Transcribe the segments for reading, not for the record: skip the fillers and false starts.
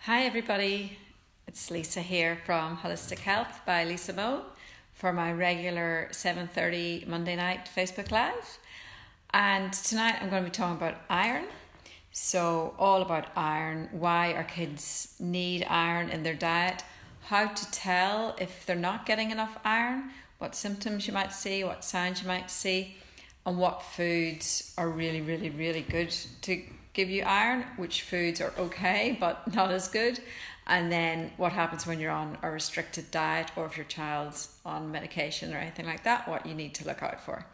Hi everybody, it's Lisa here from Holistic Health by Lisa Mo for my regular 7:30 Monday night Facebook Live. And tonight I'm going to be talking about iron. So all about iron, why our kids need iron in their diet, how to tell if they're not getting enough iron, what symptoms you might see, what signs you might see, and what foods are really good to give you iron, which foods are okay but not as good, and then what happens when you're on a restricted diet or if your child's on medication or anything like that, what you need to look out for.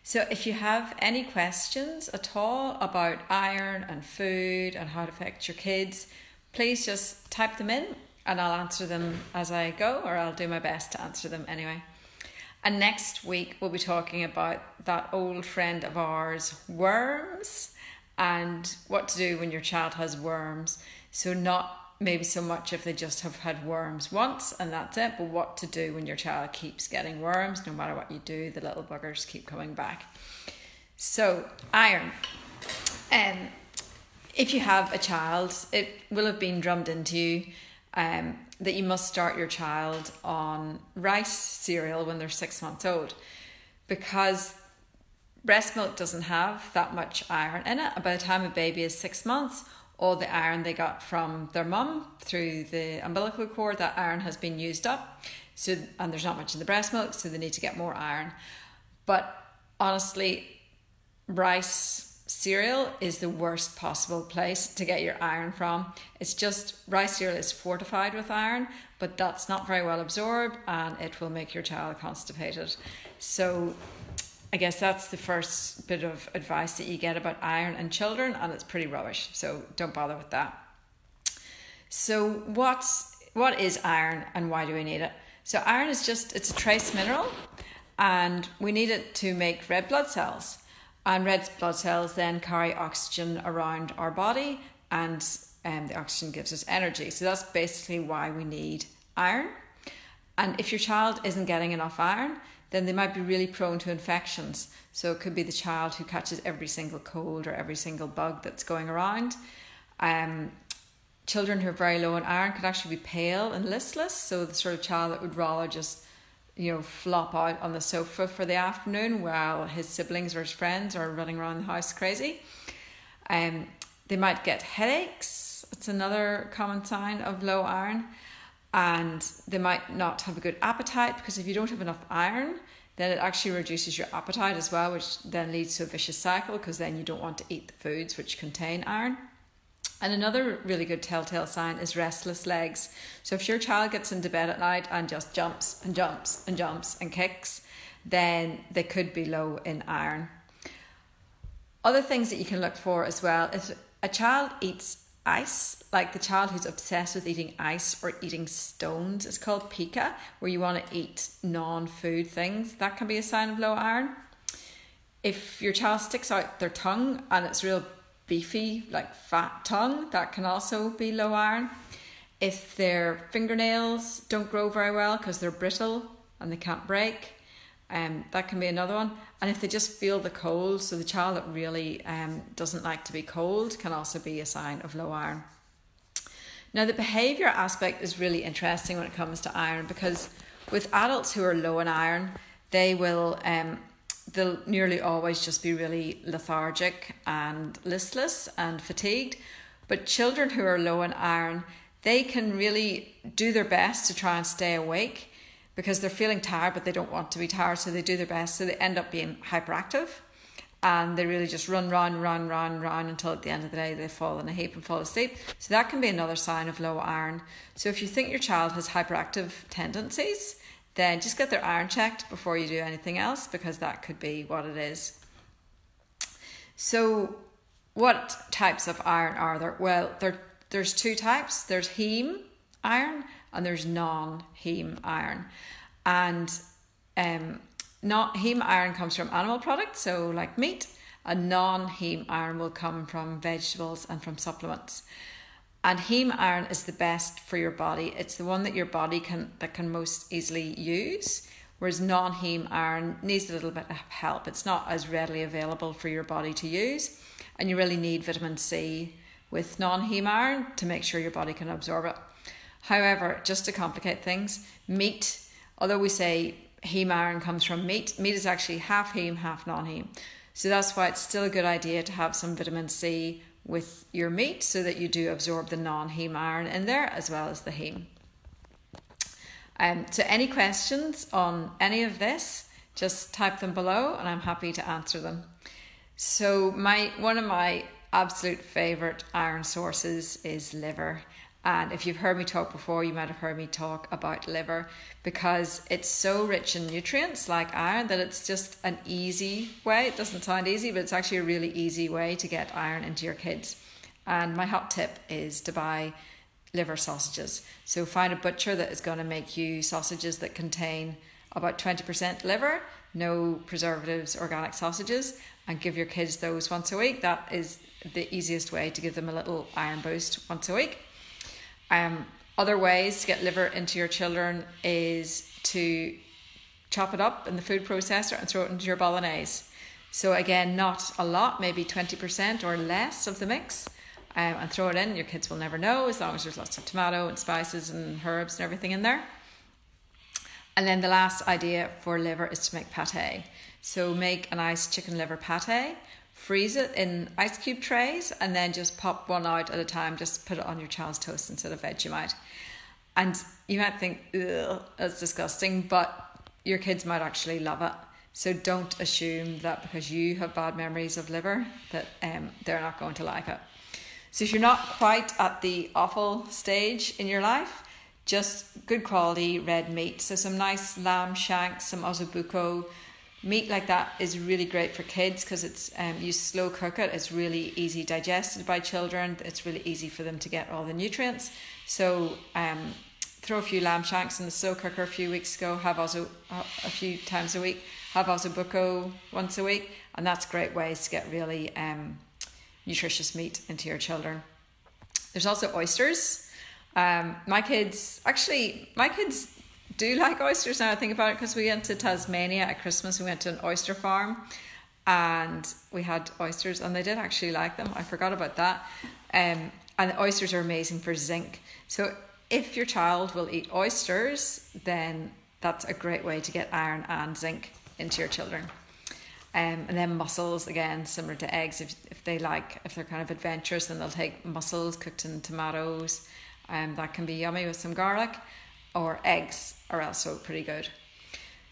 So if you have any questions at all about iron and food and how it affects your kids, please just type them in and I'll answer them as I go, or I'll do my best to answer them anyway. And next week we'll be talking about that old friend of ours, worms, and what to do when your child has worms. So not maybe so much if they just have had worms once and that's it, but what to do when your child keeps getting worms. No matter what you do, the little buggers keep coming back. So iron. If you have a child, it will have been drummed into you that you must start your child on rice cereal when they're 6 months old, because breast milk doesn't have that much iron in it. By the time a baby is 6 months, all the iron they got from their mum through the umbilical cord, that iron has been used up. So, and there's not much in the breast milk, so they need to get more iron. But honestly, rice cereal is the worst possible place to get your iron from. It's just, rice cereal is fortified with iron, but that's not very well absorbed and it will make your child constipated. So I guess that's the first bit of advice that you get about iron in children, and it's pretty rubbish, so don't bother with that. So what is iron and why do we need it? So iron is it's a trace mineral, and we need it to make red blood cells. And red blood cells then carry oxygen around our body, and the oxygen gives us energy. So that's basically why we need iron. And if your child isn't getting enough iron, then they might be really prone to infections. So it could be the child who catches every single cold or every single bug that's going around. Children who are very low in iron can actually be pale and listless. So the sort of child that would rather just, flop out on the sofa for the afternoon while his siblings or his friends are running around the house crazy. They might get headaches. It's another common sign of low iron. And they might not have a good appetite, because if you don't have enough iron, then it actually reduces your appetite as well, which then leads to a vicious cycle, because then you don't want to eat the foods which contain iron. And another really good telltale sign is restless legs. So if your child gets into bed at night and just jumps and jumps and jumps and kicks, then they could be low in iron. Other things that you can look for as well, if a child eats ice, like the child who's obsessed with eating ice or eating stones, it's called pica, where you want to eat non-food things, that can be a sign of low iron. If your child sticks out their tongue and it's real beefy, like fat tongue, that can also be low iron. If their fingernails don't grow very well because they're brittle and they can't break, that can be another one. And if they just feel the cold, so the child that really doesn't like to be cold, can also be a sign of low iron. Now the behaviour aspect is really interesting when it comes to iron, because with adults who are low in iron, they'll nearly always just be really lethargic and listless and fatigued. But children who are low in iron, they can really do their best to try and stay awake, because they're feeling tired but they don't want to be tired, so they do their best. So they end up being hyperactive and they really just run until at the end of the day they fall in a heap and fall asleep. So that can be another sign of low iron. So if you think your child has hyperactive tendencies, then just get their iron checked before you do anything else, because that could be what it is. So what types of iron are there? Well, there's two types. There's heme iron and there's non-heme iron. And not heme iron comes from animal products, so like meat, and non-heme iron will come from vegetables and from supplements. And heme iron is the best for your body. It's the one that your body can most easily use, whereas non-heme iron needs a little bit of help. It's not as readily available for your body to use, and you really need vitamin C with non-heme iron to make sure your body can absorb it. However, just to complicate things, meat, although we say heme iron comes from meat, meat is actually half heme, half non-heme. So that's why it's still a good idea to have some vitamin C with your meat so that you do absorb the non-heme iron in there as well as the heme. So any questions on any of this, just type them below and I'm happy to answer them. So one of my absolute favourite iron sources is liver. And if you've heard me talk before, you might have heard me talk about liver because it's so rich in nutrients like iron that it's just an easy way. It doesn't sound easy, but it's actually a really easy way to get iron into your kids. And my hot tip is to buy liver sausages. So find a butcher that is going to make you sausages that contain about 20% liver, no preservatives, organic sausages, and give your kids those once a week. That is the easiest way to give them a little iron boost once a week. Other ways to get liver into your children is to chop it up in the food processor and throw it into your bolognese. So again, not a lot, maybe 20% or less of the mix, and throw it in. Your kids will never know as long as there's lots of tomato and spices and herbs and everything in there. And then the last idea for liver is to make pate. So make a nice chicken liver pate, freeze it in ice cube trays, and then just pop one out at a time. Just put it on your child's toast instead of Vegemite. And you might think, ugh, that's disgusting, but your kids might actually love it. So don't assume that because you have bad memories of liver that they're not going to like it. So if you're not quite at the offal stage in your life, just good quality red meat. So some nice lamb shanks, some ossobuco. Meat like that is really great for kids because it's you slow cook it. It's really easy digested by children. It's really easy for them to get all the nutrients. So throw a few lamb shanks in the slow cooker a few weeks ago. Have a few times a week. Have ossobuco once a week, and that's great ways to get really nutritious meat into your children. There's also oysters. My kids do like oysters now I think about it, because we went to Tasmania at Christmas. We went to an oyster farm and we had oysters and they did actually like them. I forgot about that. And the oysters are amazing for zinc. So if your child will eat oysters, then that's a great way to get iron and zinc into your children. And then mussels, again, similar to eggs. If they're kind of adventurous, then they'll take mussels cooked in tomatoes. That can be yummy with some garlic. Or eggs are also pretty good.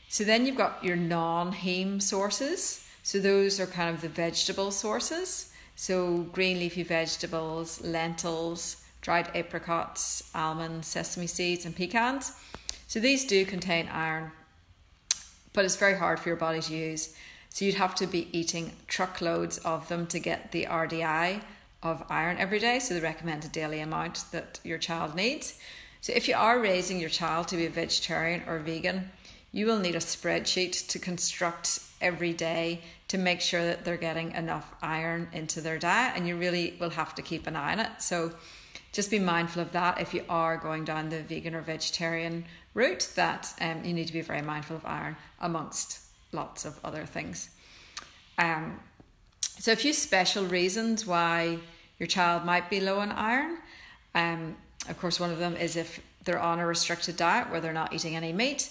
So then you've got your non-heme sources. So those are kind of the vegetable sources. So green leafy vegetables, lentils, dried apricots, almonds, sesame seeds and pecans. So these do contain iron, but it's very hard for your body to use. So you'd have to be eating truckloads of them to get the RDI of iron every day. So the recommended daily amount that your child needs. So if you are raising your child to be a vegetarian or vegan, you will need a spreadsheet to construct every day to make sure that they're getting enough iron into their diet, and you really will have to keep an eye on it. So just be mindful of that if you are going down the vegan or vegetarian route, that you need to be very mindful of iron amongst lots of other things. So a few special reasons why your child might be low on iron. Of course, one of them is if they're on a restricted diet where they're not eating any meat.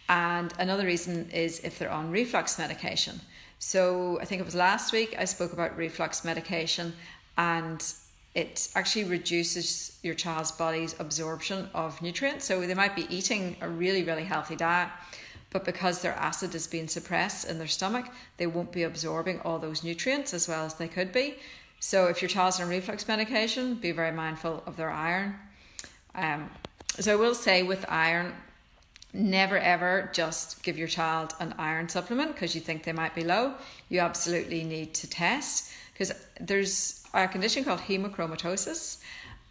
And another reason is if they're on reflux medication. So I think it was last week I spoke about reflux medication, and it actually reduces your child's body's absorption of nutrients. So they might be eating a really, really healthy diet, but because their acid is being suppressed in their stomach, they won't be absorbing all those nutrients as well as they could be. So if your child's on reflux medication, be very mindful of their iron. So I will say with iron, never ever just give your child an iron supplement because you think they might be low. You absolutely need to test, because there's a condition called hemochromatosis,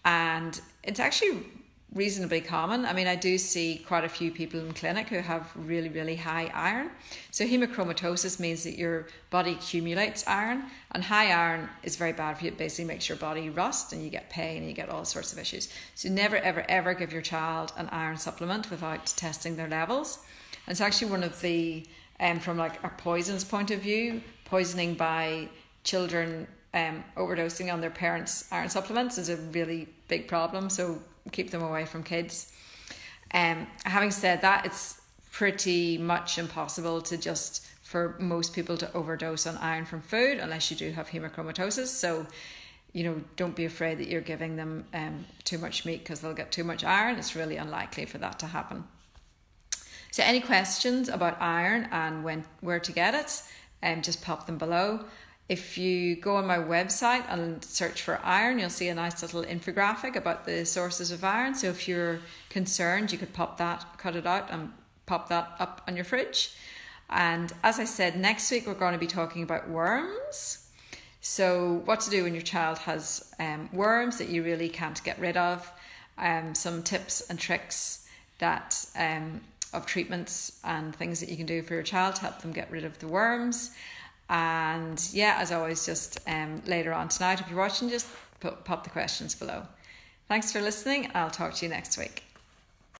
and it's actually reasonably common. I mean, I do see quite a few people in clinic who have really, really high iron. So hemochromatosis means that your body accumulates iron, and high iron is very bad for you. It basically makes your body rust and you get pain and you get all sorts of issues. So never, ever, ever give your child an iron supplement without testing their levels. And it's actually one of the, from like a poisons point of view, poisoning by children overdosing on their parents' iron supplements is a really big problem, so keep them away from kids. Having said that, it's pretty much impossible for most people to overdose on iron from food unless you do have hemochromatosis. So, don't be afraid that you're giving them too much meat because they'll get too much iron. It's really unlikely for that to happen. So any questions about iron and where to get it, just pop them below. If you go on my website and search for iron, you'll see a nice little infographic about the sources of iron. So if you're concerned, you could cut it out and pop that up on your fridge. And as I said, next week we're going to be talking about worms. So what to do when your child has worms that you really can't get rid of. Some tips and tricks of treatments and things that you can do for your child to help them get rid of the worms. And yeah, as always, just later on tonight, if you're watching, just pop the questions below. Thanks for listening. I'll talk to you next week.